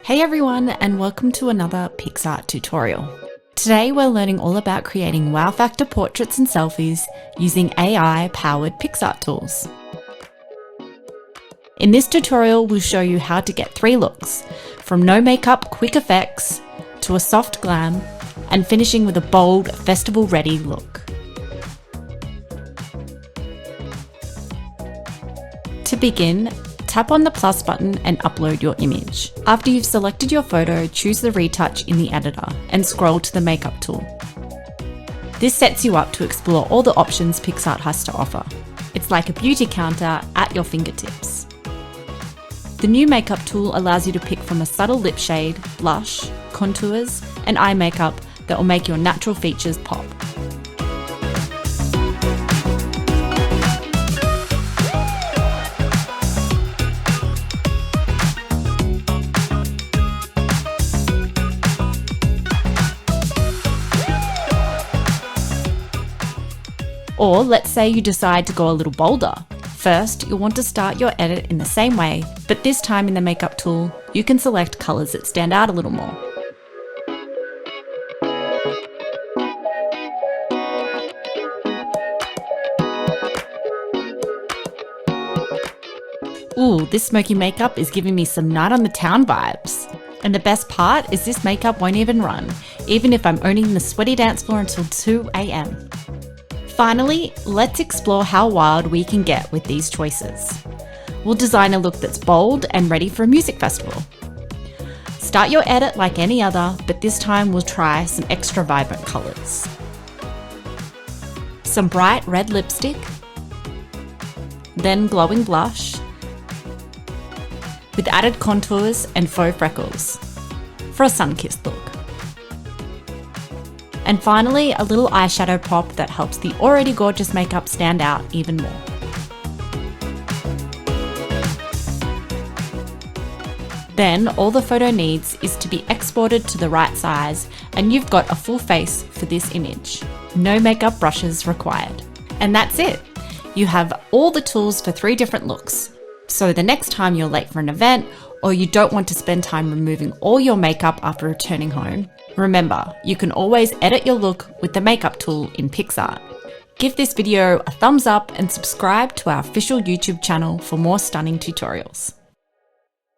Hey everyone, and welcome to another Picsart tutorial. Today we're learning all about creating wow factor portraits and selfies using AI-powered Picsart tools. In this tutorial, we'll show you how to get 3 looks, from no makeup quick effects to a soft glam, and finishing with a bold, festival-ready look. To begin, tap on the plus button and upload your image. After you've selected your photo, choose the retouch in the editor and scroll to the makeup tool. This sets you up to explore all the options Picsart has to offer. It's like a beauty counter at your fingertips. The new makeup tool allows you to pick from a subtle lip shade, blush, contours, and eye makeup that will make your natural features pop. Or let's say you decide to go a little bolder. First, you'll want to start your edit in the same way, but this time in the makeup tool, you can select colours that stand out a little more. Ooh, this smoky makeup is giving me some night on the town vibes. And the best part is this makeup won't even run, even if I'm owning the sweaty dance floor until 2 AM. Finally, let's explore how wild we can get with these choices. We'll design a look that's bold and ready for a music festival. Start your edit like any other, but this time we'll try some extra vibrant colours. Some bright red lipstick, then glowing blush, with added contours and faux freckles for a sun-kissed look. And finally, a little eyeshadow pop that helps the already gorgeous makeup stand out even more. Then all the photo needs is to be exported to the right size, and you've got a full face for this image. No makeup brushes required. And that's it. You have all the tools for 3 different looks. So the next time you're late for an event, or you don't want to spend time removing all your makeup after returning home, remember, you can always edit your look with the makeup tool in Picsart. Give this video a thumbs up and subscribe to our official YouTube channel for more stunning tutorials.